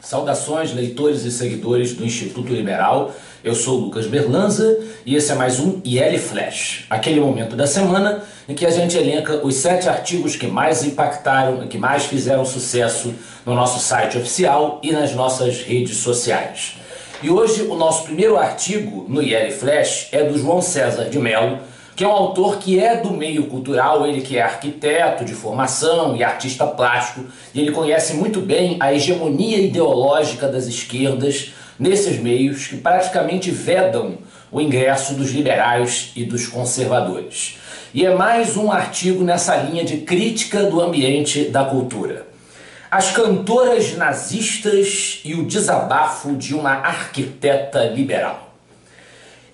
Saudações, leitores e seguidores do Instituto Liberal. Eu sou o Lucas Berlanza e esse é mais um IL Flash, aquele momento da semana em que a gente elenca os 7 artigos que mais impactaram e que mais fizeram sucesso no nosso site oficial e nas nossas redes sociais. E hoje o nosso primeiro artigo no IL Flash é do João César de Mello, que é um autor que é do meio cultural, ele que é arquiteto de formação e artista plástico, e ele conhece muito bem a hegemonia ideológica das esquerdas nesses meios que praticamente vedam o ingresso dos liberais e dos conservadores. E é mais um artigo nessa linha de crítica do ambiente da cultura. As cantoras nazistas e o desabafo de uma arquiteta liberal.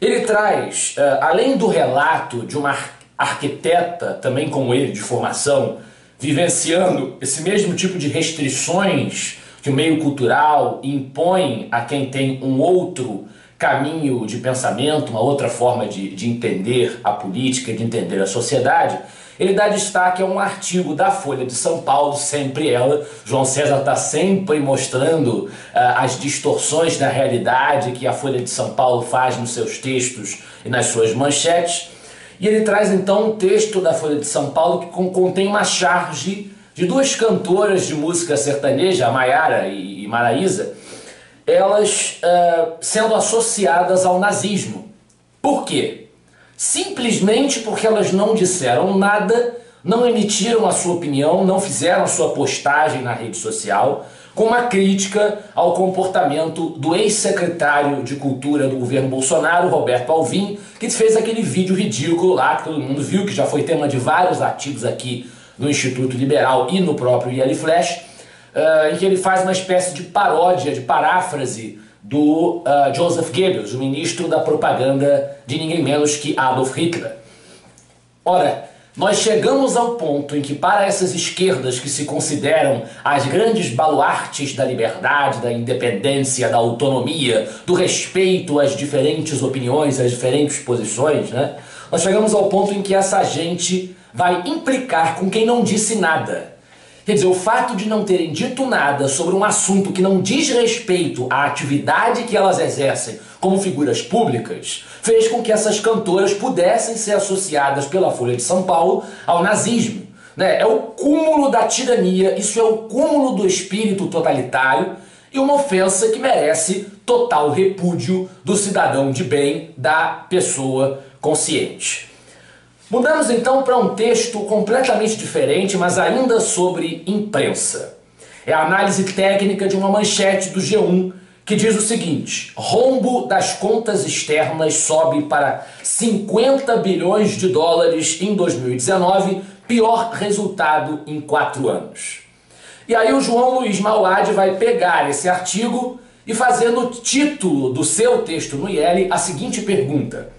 Ele traz, além do relato de uma arquiteta, também como ele, de formação, vivenciando esse mesmo tipo de restrições que o meio cultural impõe a quem tem um outro caminho de pensamento, uma outra forma de entender a política, de entender a sociedade, ele dá destaque a um artigo da Folha de São Paulo, sempre ela. João César está sempre mostrando as distorções da realidade que a Folha de São Paulo faz nos seus textos e nas suas manchetes. E ele traz então um texto da Folha de São Paulo que contém uma charge de 2 cantoras de música sertaneja, a Maiara e Maraísa, elas sendo associadas ao nazismo. Por quê? Simplesmente porque elas não disseram nada, não emitiram a sua opinião, não fizeram a sua postagem na rede social, com uma crítica ao comportamento do ex-secretário de Cultura do governo Bolsonaro, Roberto Alvim, que fez aquele vídeo ridículo lá, que todo mundo viu, que já foi tema de vários artigos aqui no Instituto Liberal e no próprio IL Flash, em que ele faz uma espécie de paródia, de paráfrase do Joseph Goebbels, o ministro da propaganda de ninguém menos que Adolf Hitler. Ora, nós chegamos ao ponto em que para essas esquerdas que se consideram as grandes baluartes da liberdade, da independência, da autonomia, do respeito às diferentes opiniões, às diferentes posições, né? Nós chegamos ao ponto em que essa gente vai implicar com quem não disse nada. Quer dizer, o fato de não terem dito nada sobre um assunto que não diz respeito à atividade que elas exercem como figuras públicas, fez com que essas cantoras pudessem ser associadas pela Folha de São Paulo ao nazismo, né? É o cúmulo da tirania, isso é o cúmulo do espírito totalitário e uma ofensa que merece total repúdio do cidadão de bem, da pessoa consciente. Mudamos então para um texto completamente diferente, mas ainda sobre imprensa. É a análise técnica de uma manchete do G1 que diz o seguinte: rombo das contas externas sobe para 50 bilhões de dólares em 2019, pior resultado em 4 anos. E aí o João Luiz Mauad vai pegar esse artigo e fazer no título do seu texto no IL a seguinte pergunta: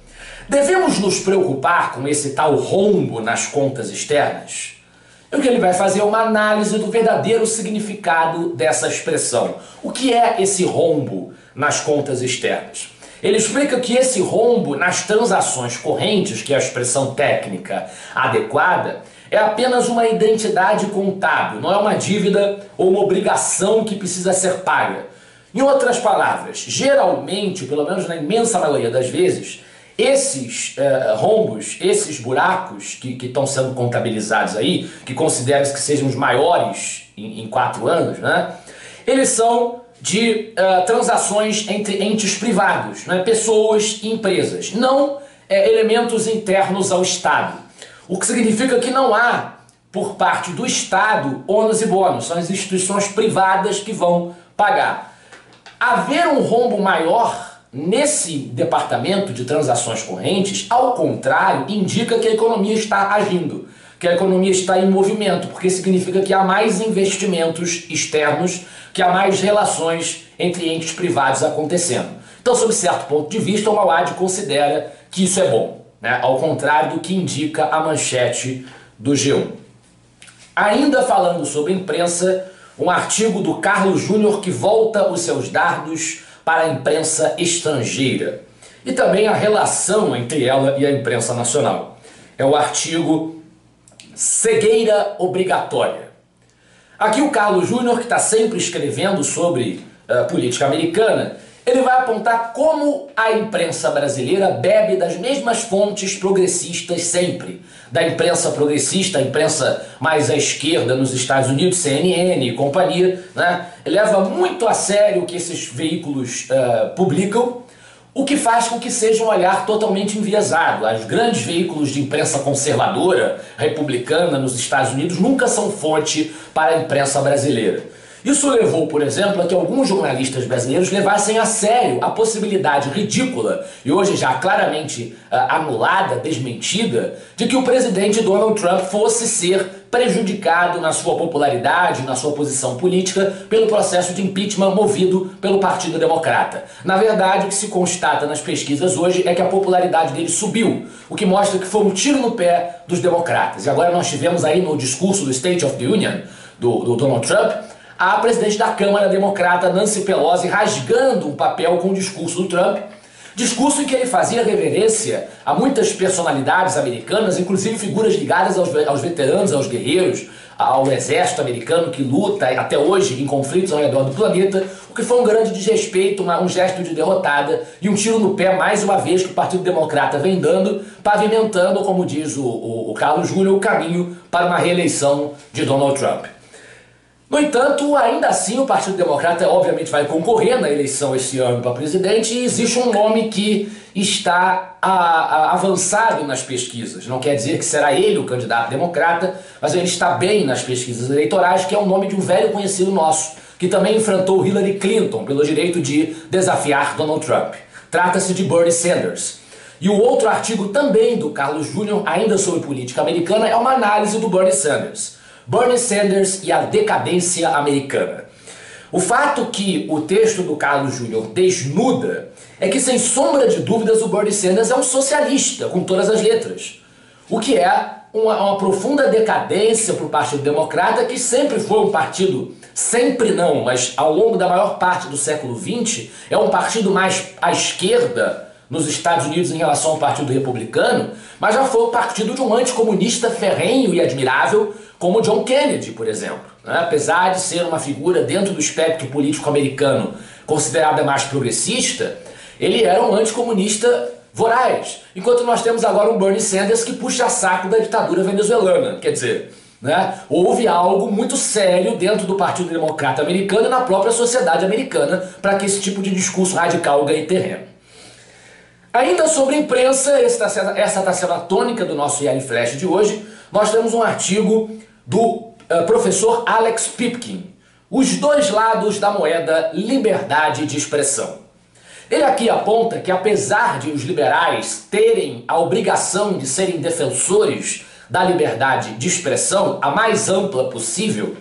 devemos nos preocupar com esse tal rombo nas contas externas? E o que ele vai fazer é uma análise do verdadeiro significado dessa expressão. O que é esse rombo nas contas externas? Ele explica que esse rombo nas transações correntes, que é a expressão técnica adequada, é apenas uma identidade contábil, não é uma dívida ou uma obrigação que precisa ser paga. Em outras palavras, geralmente, pelo menos na imensa maioria das vezes, esses rombos, esses buracos que estão sendo contabilizados aí, que consideram que sejam os maiores em 4 anos, né? Eles são de transações entre entes privados, né? Pessoas e empresas, não elementos internos ao Estado. O que significa que não há, por parte do Estado, ônus e bônus, são as instituições privadas que vão pagar. Haver um rombo maior nesse departamento de transações correntes, ao contrário, indica que a economia está agindo, que a economia está em movimento, porque significa que há mais investimentos externos, que há mais relações entre entes privados acontecendo. Então, sob certo ponto de vista, o Mauad considera que isso é bom, né? Ao contrário do que indica a manchete do G1. Ainda falando sobre imprensa, um artigo do Carlos Júnior que volta os seus dardos para a imprensa estrangeira e também a relação entre ela e a imprensa nacional. É o artigo Cegueira Obrigatória. Aqui o Carlos Júnior, que está sempre escrevendo sobre política americana, ele vai apontar como a imprensa brasileira bebe das mesmas fontes progressistas sempre. Da imprensa progressista, a imprensa mais à esquerda nos Estados Unidos, CNN e companhia, né? Ele leva muito a sério o que esses veículos publicam, o que faz com que seja um olhar totalmente enviesado. Os grandes veículos de imprensa conservadora, republicana nos Estados Unidos, nunca são fonte para a imprensa brasileira. Isso levou, por exemplo, a que alguns jornalistas brasileiros levassem a sério a possibilidade ridícula, e hoje já claramente anulada, desmentida, de que o presidente Donald Trump fosse ser prejudicado na sua popularidade, na sua posição política, pelo processo de impeachment movido pelo Partido Democrata. Na verdade, o que se constata nas pesquisas hoje é que a popularidade dele subiu, o que mostra que foi um tiro no pé dos democratas. E agora nós tivemos aí no discurso do State of the Union do Donald Trump, a presidente da Câmara Democrata, Nancy Pelosi, rasgando um papel com o discurso do Trump, discurso em que ele fazia reverência a muitas personalidades americanas, inclusive figuras ligadas aos veteranos, aos guerreiros, ao exército americano que luta até hoje em conflitos ao redor do planeta, o que foi um grande desrespeito, um gesto de derrotada e um tiro no pé, mais uma vez, que o Partido Democrata vem dando, pavimentando, como diz o Carlos Júnior, o caminho para uma reeleição de Donald Trump. No entanto, ainda assim, o Partido Democrata obviamente vai concorrer na eleição esse ano para presidente e existe um nome que está avançado nas pesquisas. Não quer dizer que será ele o candidato democrata, mas ele está bem nas pesquisas eleitorais, que é o nome de um velho conhecido nosso, que também enfrentou Hillary Clinton pelo direito de desafiar Donald Trump. Trata-se de Bernie Sanders. E o outro artigo também do Carlos Júnior, ainda sobre política americana, é uma análise do Bernie Sanders. Bernie Sanders e a decadência americana. O fato que o texto do Carlos Júnior desnuda é que, sem sombra de dúvidas, o Bernie Sanders é um socialista, com todas as letras. O que é uma profunda decadência para o Partido Democrata, que sempre foi um partido, sempre não, mas ao longo da maior parte do século XX, é um partido mais à esquerda nos Estados Unidos em relação ao Partido Republicano, mas já foi o partido de um anticomunista ferrenho e admirável, como John Kennedy, por exemplo. Apesar de ser uma figura dentro do espectro político americano considerada mais progressista, ele era um anticomunista voraz. Enquanto nós temos agora um Bernie Sanders que puxa saco da ditadura venezuelana. Quer dizer, houve algo muito sério dentro do Partido Democrata americano e na própria sociedade americana para que esse tipo de discurso radical ganhe terreno. Ainda sobre a imprensa, essa está sendo a tônica do nosso IL Flash de hoje, nós temos um artigo do professor Alex Pipkin, Os Dois Lados da Moeda Liberdade de Expressão. Ele aqui aponta que, apesar de os liberais terem a obrigação de serem defensores da liberdade de expressão, a mais ampla possível,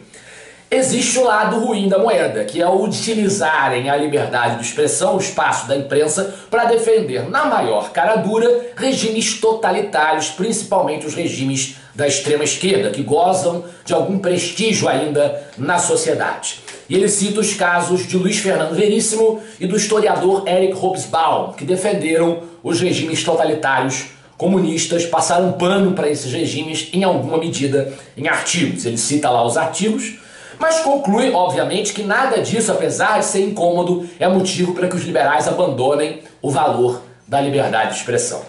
existe o lado ruim da moeda, que é o utilizarem a liberdade de expressão, o espaço da imprensa, para defender, na maior cara dura, regimes totalitários, principalmente os regimes da extrema esquerda, que gozam de algum prestígio ainda na sociedade. E ele cita os casos de Luiz Fernando Veríssimo e do historiador Eric Hobsbawm, que defenderam os regimes totalitários comunistas, passaram pano para esses regimes em alguma medida em artigos. Ele cita lá os artigos, mas conclui, obviamente, que nada disso, apesar de ser incômodo, é motivo para que os liberais abandonem o valor da liberdade de expressão.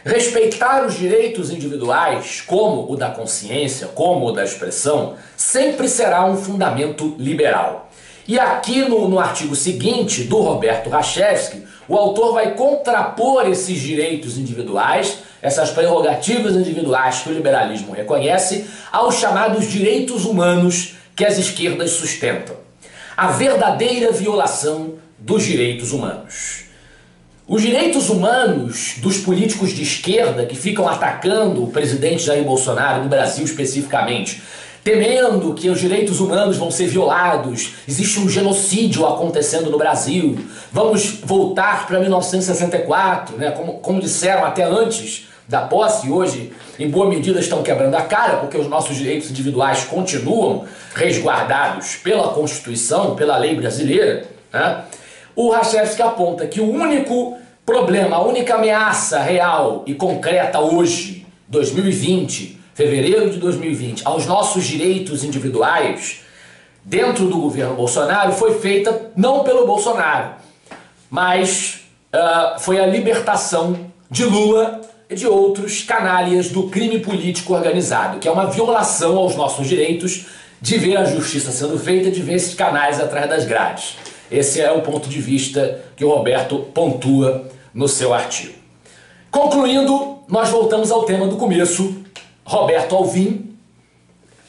Respeitar os direitos individuais, como o da consciência, como o da expressão, sempre será um fundamento liberal. E aqui no artigo seguinte, do Roberto Rachevsky, o autor vai contrapor esses direitos individuais, essas prerrogativas individuais que o liberalismo reconhece, aos chamados direitos humanos que as esquerdas sustentam. A verdadeira violação dos direitos humanos. Os direitos humanos dos políticos de esquerda que ficam atacando o presidente Jair Bolsonaro, no Brasil especificamente, temendo que os direitos humanos vão ser violados, existe um genocídio acontecendo no Brasil, vamos voltar para 1964, como disseram até antes da posse, e hoje em boa medida estão quebrando a cara, porque os nossos direitos individuais continuam resguardados pela Constituição, pela lei brasileira, O Rachevsky aponta que o único problema, a única ameaça real e concreta hoje, 2020, fevereiro de 2020, aos nossos direitos individuais, dentro do governo Bolsonaro foi feita não pelo Bolsonaro, mas foi a libertação de Lula e de outros canalhas do crime político organizado, que é uma violação aos nossos direitos de ver a justiça sendo feita, de ver esses canais atrás das grades. Esse é o ponto de vista que o Roberto pontua no seu artigo. Concluindo, nós voltamos ao tema do começo, Roberto Alvim,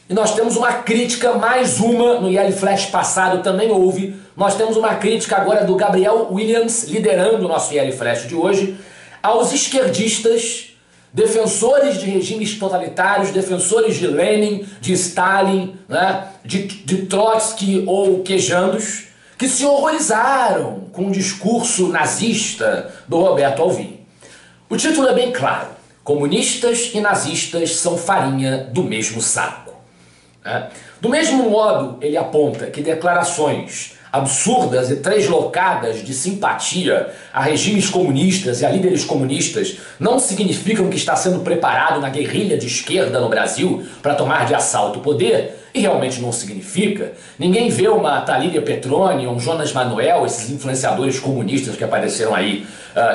e nós temos uma crítica, mais uma, no IL Flash passado também houve, nós temos uma crítica agora do Gabriel Williams, liderando o nosso IL Flash de hoje, aos esquerdistas, defensores de regimes totalitários, defensores de Lenin, de Stalin, né, de Trotsky ou quejandos, que se horrorizaram com o discurso nazista do Roberto Alvim. O título é bem claro: comunistas e nazistas são farinha do mesmo saco. Do mesmo modo, ele aponta que declarações absurdas e treslocadas de simpatia a regimes comunistas e a líderes comunistas não significam que está sendo preparado uma guerrilha de esquerda no Brasil para tomar de assalto o poder, e realmente não significa. Ninguém vê uma Thalíria Petroni, um Jonas Manuel, esses influenciadores comunistas que apareceram aí,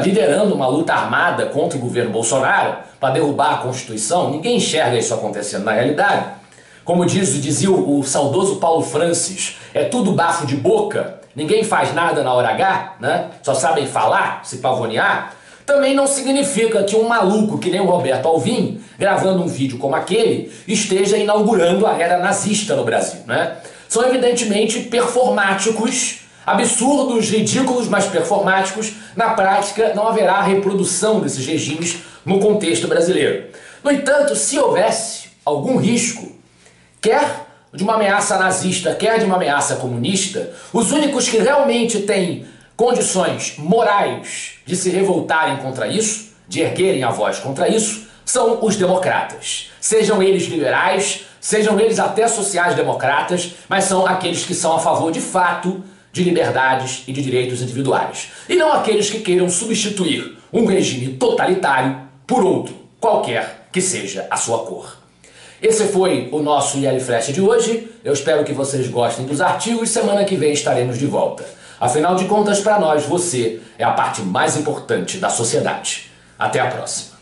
liderando uma luta armada contra o governo Bolsonaro para derrubar a Constituição. Ninguém enxerga isso acontecendo na realidade. Como dizia o saudoso Paulo Francis, é tudo bafo de boca, ninguém faz nada na hora H, né? Só sabem falar, se pavonear. Também não significa que um maluco que nem o Roberto Alvim, gravando um vídeo como aquele, esteja inaugurando a era nazista no Brasil, né? São evidentemente performáticos, absurdos, ridículos, mas performáticos. Na prática, não haverá reprodução desses regimes no contexto brasileiro. No entanto, se houvesse algum risco, quer de uma ameaça nazista, quer de uma ameaça comunista, os únicos que realmente têm condições morais de se revoltarem contra isso, de erguerem a voz contra isso, são os democratas. Sejam eles liberais, sejam eles até sociais-democratas, mas são aqueles que são a favor de fato de liberdades e de direitos individuais. E não aqueles que queiram substituir um regime totalitário por outro, qualquer que seja a sua cor. Esse foi o nosso IL Flash de hoje. Eu espero que vocês gostem dos artigos. Semana que vem estaremos de volta. Afinal de contas, para nós, você é a parte mais importante da sociedade. Até a próxima.